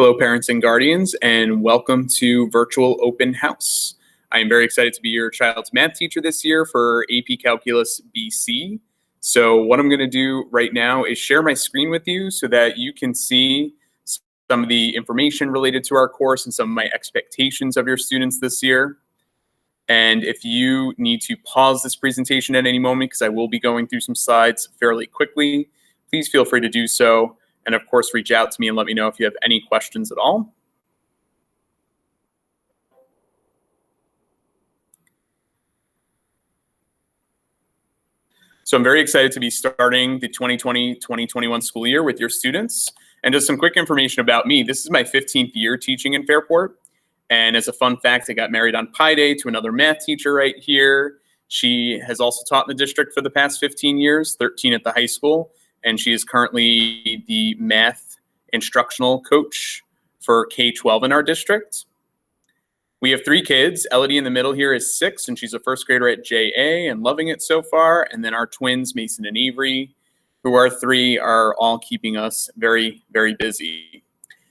Hello, parents and guardians, and welcome to Virtual Open House. I am very excited to be your child's math teacher this year for AP Calculus BC. So what I'm going to do right now is share my screen with you so that you can see some of the information related to our course and some of my expectations of your students this year. And if you need to pause this presentation at any moment, because I will be going through some slides fairly quickly, please feel free to do so. And of course, reach out to me and let me know if you have any questions at all. So I'm very excited to be starting the 2020-2021 school year with your students. And just some quick information about me. This is my 15th year teaching in Fairport. And as a fun fact, I got married on Pi Day to another math teacher right here. She has also taught in the district for the past 15 years, 13 at the high school. And she is currently the math instructional coach for K-12 in our district. We have 3 kids. Elodie in the middle here is 6, and she's a first grader at JA and loving it so far. And then our twins, Mason and Avery, who are 3, are all keeping us very, very busy.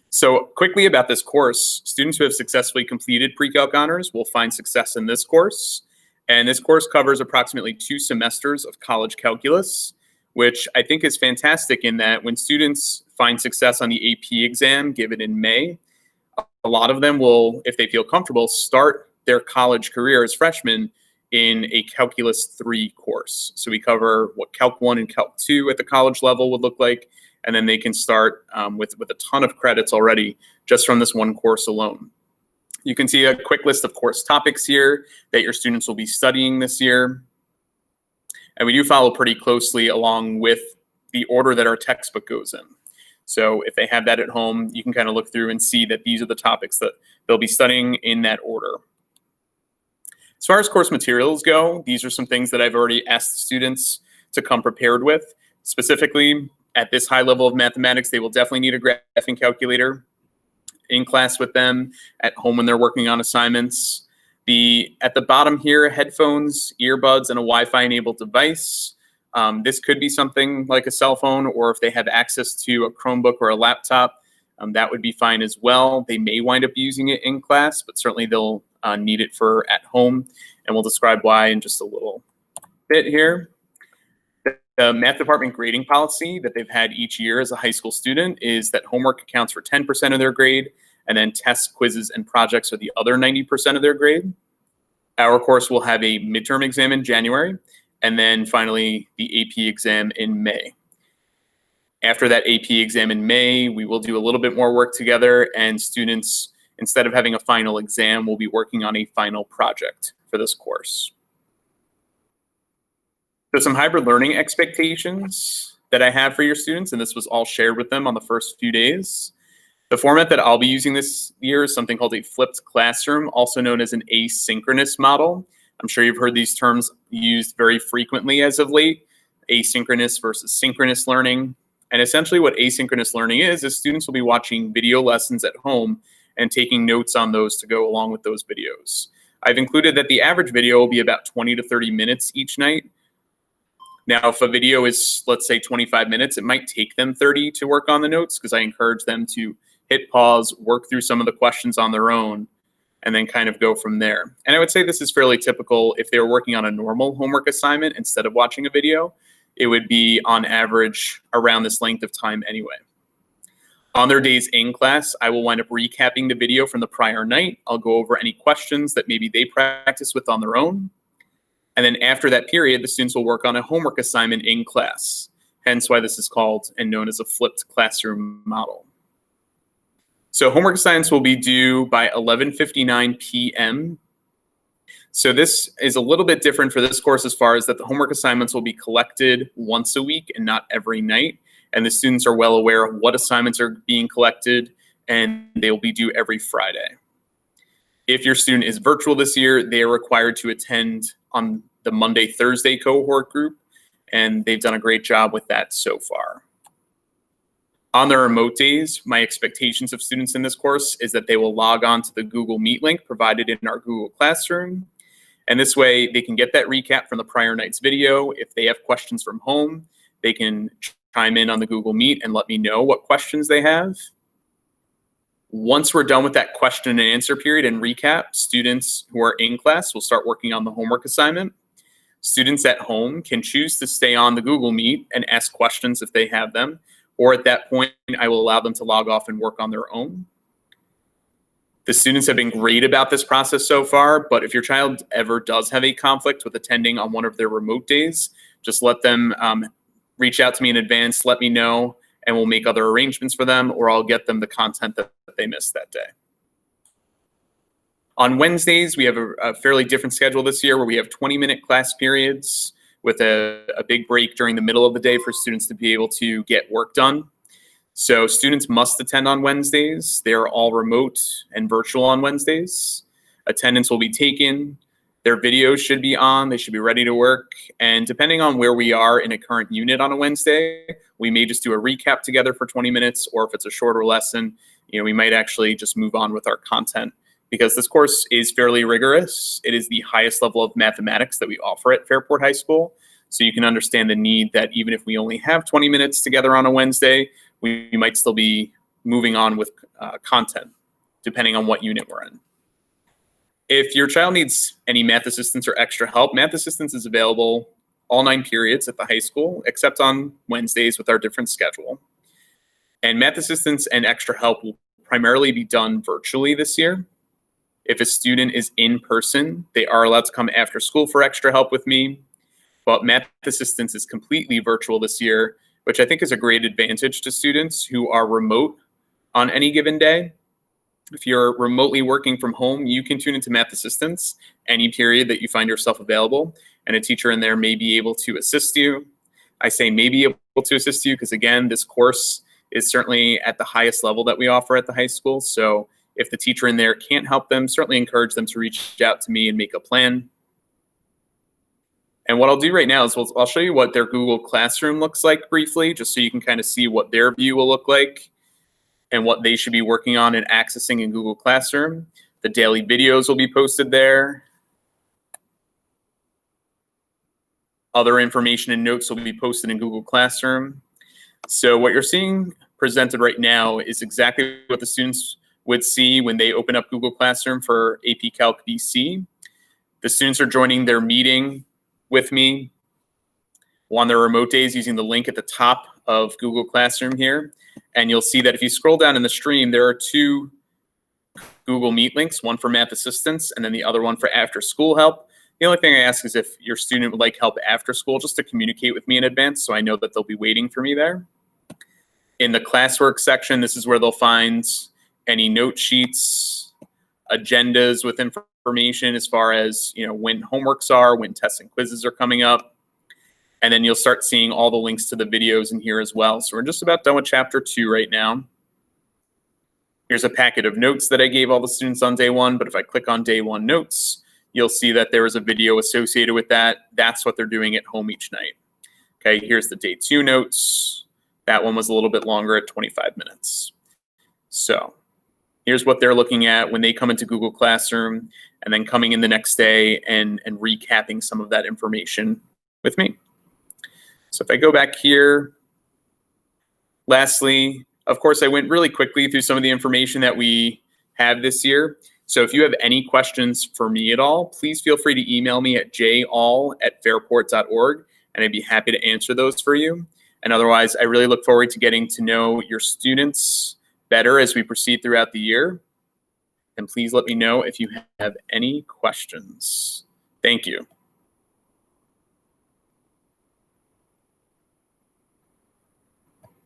So quickly about this course, students who have successfully completed pre-calc honors will find success in this course. And this course covers approximately 2 semesters of college calculus, which I think is fantastic in that when students find success on the AP exam given in May, a lot of them will, if they feel comfortable, start their college career as freshmen in a Calculus 3 course. So we cover what Calc 1 and Calc 2 at the college level would look like, and then they can start with a ton of credits already just from this one course alone. You can see a quick list of course topics here that your students will be studying this year. And we do follow pretty closely along with the order that our textbook goes in. So if they have that at home, you can kind of look through and see that these are the topics that they'll be studying in that order. As far as course materials go, these are some things that I've already asked the students to come prepared with. Specifically, at this high level of mathematics, they will definitely need a graphing calculator in class with them, at home when they're working on assignments. At the bottom here, headphones, earbuds, and a Wi-Fi enabled device. This could be something like a cell phone, or if they have access to a Chromebook or a laptop, that would be fine as well. They may wind up using it in class, but certainly they'll need it for at home, and we'll describe why in just a little bit here. The math department grading policy that they've had each year as a high school student is that homework accounts for 10% of their grade, and then tests, quizzes, and projects are the other 90% of their grade. Our course will have a midterm exam in January, and then finally the AP exam in May. After that AP exam in May, we will do a little bit more work together, and students, instead of having a final exam, will be working on a final project for this course. So some hybrid learning expectations that I have for your students, and this was all shared with them on the first few days. The format that I'll be using this year is something called a flipped classroom, also known as an asynchronous model. I'm sure you've heard these terms used very frequently as of late, asynchronous versus synchronous learning. And essentially what asynchronous learning is students will be watching video lessons at home and taking notes on those to go along with those videos. I've included that the average video will be about 20 to 30 minutes each night. Now, if a video is, let's say, 25 minutes, it might take them 30 to work on the notes, because I encourage them to hit pause, work through some of the questions on their own, and then kind of go from there. And I would say this is fairly typical if they were working on a normal homework assignment instead of watching a video. It would be on average around this length of time anyway. On their days in class, I will wind up recapping the video from the prior night. I'll go over any questions that maybe they practice with on their own. And then after that period, the students will work on a homework assignment in class, hence why this is called and known as a flipped classroom model. So homework assignments will be due by 11:59 p.m. So this is a little bit different for this course as far as that the homework assignments will be collected once a week and not every night. And the students are well aware of what assignments are being collected, and they will be due every Friday. If your student is virtual this year, they are required to attend on the Monday, Thursday cohort group, and they've done a great job with that so far. On their remote days, my expectations of students in this course is that they will log on to the Google Meet link provided in our Google Classroom. And this way they can get that recap from the prior night's video. If they have questions from home, they can chime in on the Google Meet and let me know what questions they have. Once we're done with that question and answer period and recap, students who are in class will start working on the homework assignment. Students at home can choose to stay on the Google Meet and ask questions if they have them, or at that point, I will allow them to log off and work on their own. The students have been great about this process so far, but if your child ever does have a conflict with attending on one of their remote days, just let them reach out to me in advance, let me know, and we'll make other arrangements for them, or I'll get them the content that they missed that day. On Wednesdays, we have a fairly different schedule this year where we have 20-minute class periods with a big break during the middle of the day for students to be able to get work done. So students must attend on Wednesdays. They're all remote and virtual on Wednesdays. Attendance will be taken. Their videos should be on. They should be ready to work. And depending on where we are in a current unit on a Wednesday, we may just do a recap together for 20 minutes, or if it's a shorter lesson, we might actually just move on with our content. Because this course is fairly rigorous. It is the highest level of mathematics that we offer at Fairport High School. So you can understand the need that even if we only have 20 minutes together on a Wednesday, we might still be moving on with content, depending on what unit we're in. If your child needs any math assistance or extra help, math assistance is available all 9 periods at the high school, except on Wednesdays with our different schedule. And math assistance and extra help will primarily be done virtually this year. If a student is in person, they are allowed to come after school for extra help with me. But math assistance is completely virtual this year, which I think is a great advantage to students who are remote on any given day. If you're remotely working from home, you can tune into math assistance any period that you find yourself available, and a teacher in there may be able to assist you. I say may be able to assist you because, again, this course is certainly at the highest level that we offer at the high school. So if the teacher in there can't help them, certainly encourage them to reach out to me and make a plan. And what I'll do right now is I'll show you what their Google Classroom looks like briefly, just so you can kind of see what their view will look like and what they should be working on and accessing in Google Classroom. The daily videos will be posted there. Other information and notes will be posted in Google Classroom. So what you're seeing presented right now is exactly what the students would see when they open up Google Classroom for AP Calc BC. The students are joining their meeting with me on their remote days using the link at the top of Google Classroom here. And you'll see that if you scroll down in the stream, there are 2 Google Meet links, one for math assistance and then the other one for after school help. The only thing I ask is if your student would like help after school, just to communicate with me in advance so I know that they'll be waiting for me there. In the classwork section, this is where they'll find any note sheets, agendas with information as far as when homeworks are, when tests and quizzes are coming up. And then you'll start seeing all the links to the videos in here as well. So we're just about done with chapter 2 right now. Here's a packet of notes that I gave all the students on day 1, but if I click on day 1 notes, you'll see that there is a video associated with that. That's what they're doing at home each night. Okay, here's the day 2 notes. That one was a little bit longer at 25 minutes. So here's what they're looking at when they come into Google Classroom, and then coming in the next day and recapping some of that information with me. So if I go back here, lastly, of course, I went really quickly through some of the information that we have this year. So if you have any questions for me at all, please feel free to email me at jall@fairport.org, and I'd be happy to answer those for you. And otherwise, I really look forward to getting to know your students better as we proceed throughout the year. And please let me know if you have any questions. Thank you.